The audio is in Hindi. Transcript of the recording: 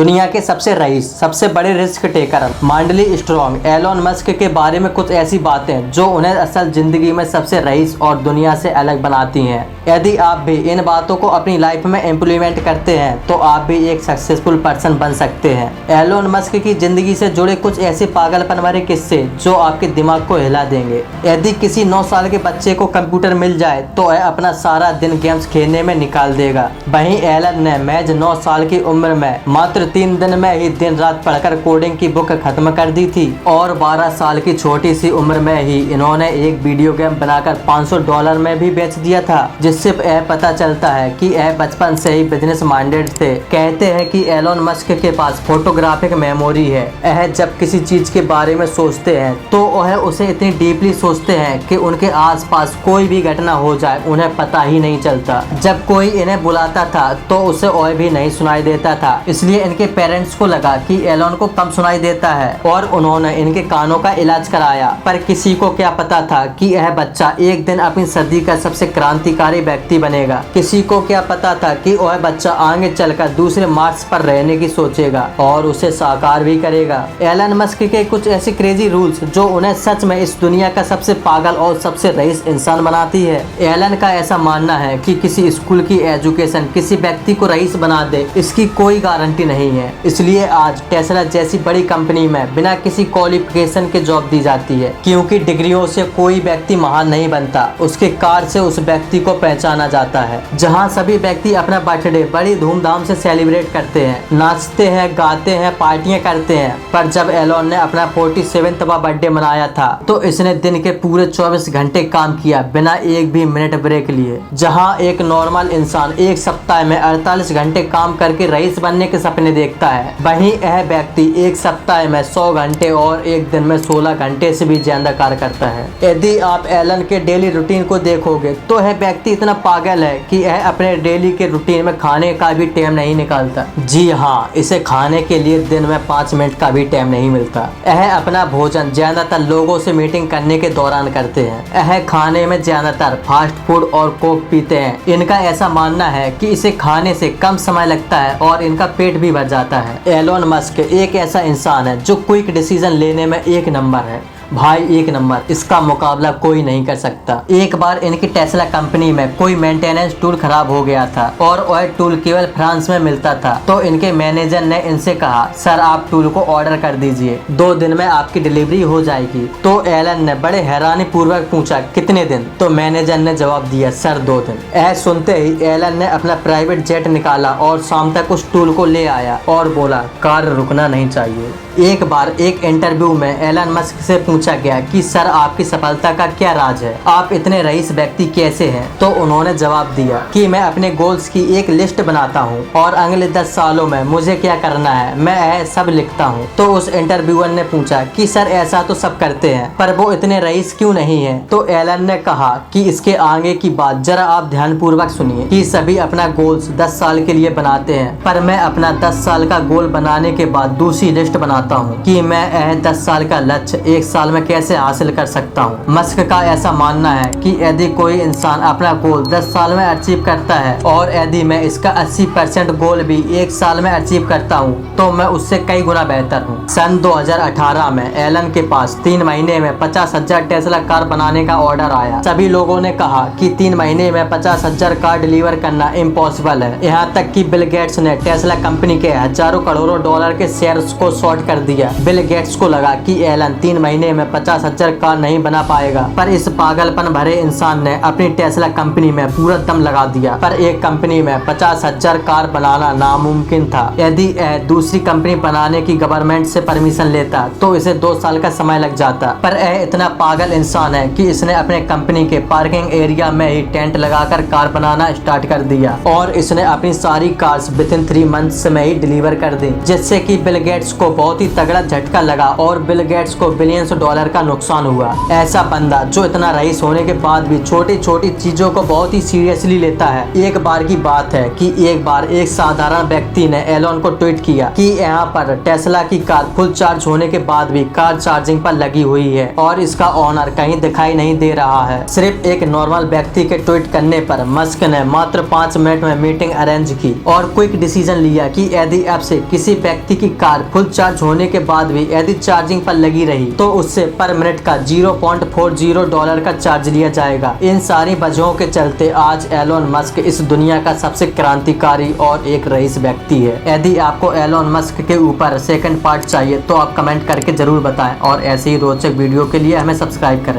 दुनिया के सबसे रईस, सबसे बड़े रिस्क टेकर मांडली स्ट्रॉन्ग एलोन मस्क के बारे में कुछ ऐसी बातें जो उन्हें असल जिंदगी में सबसे रईस और दुनिया से अलग बनाती हैं। यदि आप भी इन बातों को अपनी लाइफ में इम्प्लीमेंट करते हैं तो आप भी एक सक्सेसफुल पर्सन बन सकते हैं। एलोन मस्क की जिंदगी से जुड़े कुछ ऐसे पागलपन भरे किस्से जो आपके दिमाग को हिला देंगे। यदि किसी 9 साल के बच्चे को कंप्यूटर मिल जाए तो वह अपना सारा दिन गेम्स खेलने में निकाल देगा। वहीं एलन ने महज 9 साल की उम्र में मात्र 3 दिन में ही दिन रात पढ़कर कोडिंग की बुक खत्म कर दी थी और 12 साल की छोटी सी उम्र में ही इन्होंने एक वीडियो गेम बनाकर $500 में भी बेच दिया था, जिससे यह पता चलता है कि यह बचपन से ही बिजनेस माइंडेड थे। कहते हैं कि एलोन मस्क के पास फोटोग्राफिक मेमोरी है। यह जब किसी चीज के बारे में सोचते हैं तो वह उसे इतनी डीपली सोचते हैं कि उनके आसपास कोई भी घटना हो जाए उन्हें पता ही नहीं चलता। जब कोई इन्हें बुलाता था तो उसे और भी नहीं सुनाई देता था, इसलिए इनके पेरेंट्स को लगा कि एलोन को कम सुनाई देता है और उन्होंने इनके कानों का इलाज कराया। पर किसी को क्या पता था कि यह बच्चा एक दिन अपनी सदी का सबसे क्रांतिकारी व्यक्ति बनेगा। किसी को क्या पता था कि वह बच्चा आगे चलकर दूसरे मार्स पर रहने की सोचेगा और उसे साकार भी करेगा। एलन मस्क के कुछ ऐसे क्रेजी रूल्स जो उन्हें सच में इस दुनिया का सबसे पागल और सबसे रईस इंसान बनाती है। एलन का ऐसा मानना है कि किसी स्कूल की एजुकेशन किसी व्यक्ति को रईस बना दे, इसकी कोई गारंटी नहीं है। इसलिए आज टेस्ला जैसी बड़ी कंपनी में बिना किसी क्वालिफिकेशन के जॉब दी जाती है, क्योंकि डिग्रियों से कोई व्यक्ति महान नहीं बनता, उसके कार्य से उस व्यक्ति को पहचाना जाता है। जहां सभी व्यक्ति अपना बर्थडे बड़ी धूमधाम से सेलिब्रेट करते हैं, नाचते हैं, गाते हैं, पार्टियां करते हैं, पर जब एलोन ने अपना 47वां बर्थडे मनाया था तो इसने दिन के पूरे 24 घंटे काम किया बिना एक भी मिनट ब्रेक लिए। जहां एक नॉर्मल इंसान एक सप्ताह में 48 घंटे काम करके रईस बनने के सपने देखता है, वहीं यह व्यक्ति एक सप्ताह में 100 घंटे और एक दिन में 16 घंटे से भी ज्यादा कार्य करता है। यदि आप एलन के डेली रूटीन को देखोगे तो यह व्यक्ति इतना पागल है कि यह अपने डेली के रूटीन में खाने का भी टाइम नहीं निकालता। जी हाँ, इसे खाने के लिए दिन में 5 मिनट का भी टाइम नहीं मिलता। यह अपना भोजन ज्यादातर लोगों से मीटिंग करने के दौरान करते हैं। यह खाने में ज्यादातर फास्ट फूड और कोक पीते हैं। इनका ऐसा मानना है कि इसे खाने से कम समय लगता है और इनका पेट भी भर जाता है। एलोन मस्क एक ऐसा इंसान है जो क्विक डिसीजन लेने में एक नंबर है, भाई एक नंबर, इसका मुकाबला कोई नहीं कर सकता। एक बार इनकी टेस्ला कंपनी में कोई मेंटेनेंस टूल खराब हो गया था और वह टूल केवल फ्रांस में मिलता था, तो इनके मैनेजर ने इनसे कहा, सर आप टूल को ऑर्डर कर दीजिए, 2 दिन में आपकी डिलीवरी हो जाएगी। तो एलन ने बड़े हैरानी पूर्वक पूछा, कितने दिन? तो मैनेजर ने जवाब दिया, सर 2 दिन। यह सुनते ही एलन ने अपना प्राइवेट जेट निकाला और शाम तक उस टूल को ले आया और बोला, कार्य रुकना नहीं चाहिए। एक बार एक इंटरव्यू में एलन मस्क से पूछा गया कि सर आपकी सफलता का क्या राज है, आप इतने रईस व्यक्ति कैसे हैं? तो उन्होंने जवाब दिया कि मैं अपने गोल्स की एक लिस्ट बनाता हूं और अगले 10 सालों में मुझे क्या करना है मैं यह सब लिखता हूं। तो उस इंटरव्यूअर ने पूछा कि सर ऐसा तो सब करते हैं पर वो इतने रईस क्यों नहीं है? तो एलन ने कहा कि इसके आगे की बात जरा आप ध्यान पूर्वक सुनिए कि सभी अपना गोल्स 10 साल के लिए बनाते हैं, पर मैं अपना 10 साल का गोल बनाने के बाद दूसरी लिस्ट बनाता हूँ कि मैं यह 10 साल का लक्ष्य 1 साल में कैसे हासिल कर सकता हूँ। मस्क का ऐसा मानना है कि यदि कोई इंसान अपना गोल 10 साल में अचीव करता है और यदि मैं इसका 80% गोल भी 1 साल में अचीव करता हूँ तो मैं उससे कई गुना बेहतर हूँ। सन 2018 में एलन के पास 3 महीने में 50,000 टेस्ला कार बनाने का ऑर्डर आया। सभी लोगों ने कहा कि 3 महीने में 50,000 कार डिलीवर करना इम्पॉसिबल है। यहाँ तक कि बिल गेट्स ने टेस्ला कंपनी के हजारों करोड़ों डॉलर के शेयर्स को शॉर्ट कर दिया। बिल गेट्स को लगा कि एलन 3 महीने में 50,000 कार नहीं बना पाएगा, पर इस पागलपन भरे इंसान ने अपनी टेस्ला कंपनी में पूरा दम लगा दिया। पर एक कंपनी में 50,000 कार बनाना नामुमकिन था। यदि यह दूसरी कंपनी बनाने की गवर्नमेंट से परमिशन लेता तो इसे 2 साल का समय लग जाता। पर यह इतना पागल इंसान है कि इसने अपने कंपनी के पार्किंग एरिया में ही टेंट लगाकर कार बनाना स्टार्ट कर दिया और इसने अपनी सारी कार्स विद इन 3 मंथ्स में ही डिलीवर कर दी, जिससे कि बिल गेट्स को बहुत बहुत ही तगड़ा झटका लगा और बिल गेट्स को बिलियंस डॉलर का नुकसान हुआ। ऐसा बंदा जो इतना रईस होने के बाद भी छोटी छोटी चीजों को बहुत ही सीरियसली लेता है। एक बार की बात है कि एक बार एक साधारण व्यक्ति ने एलोन को ट्वीट किया कि यहाँ पर टेस्ला की कार फुल चार्ज होने के बाद भी कार चार्जिंग पर लगी हुई है और इसका ओनर कहीं दिखाई नहीं दे रहा है। सिर्फ एक नॉर्मल व्यक्ति के ट्वीट करने पर मस्क ने मात्र 5 मिनट में मीटिंग अरेंज की और क्विक डिसीजन लिया कि यदि अब से किसी व्यक्ति की कार फुल चार्ज होने के बाद भी यदि चार्जिंग पर लगी रही तो उससे पर मिनट का $0.40 का चार्ज लिया जाएगा। इन सारी वजहों के चलते आज एलोन मस्क इस दुनिया का सबसे क्रांतिकारी और एक रईस व्यक्ति है। यदि आपको एलोन मस्क के ऊपर सेकंड पार्ट चाहिए तो आप कमेंट करके जरूर बताएं और ऐसे ही रोचक वीडियो के लिए हमें सब्सक्राइब करें।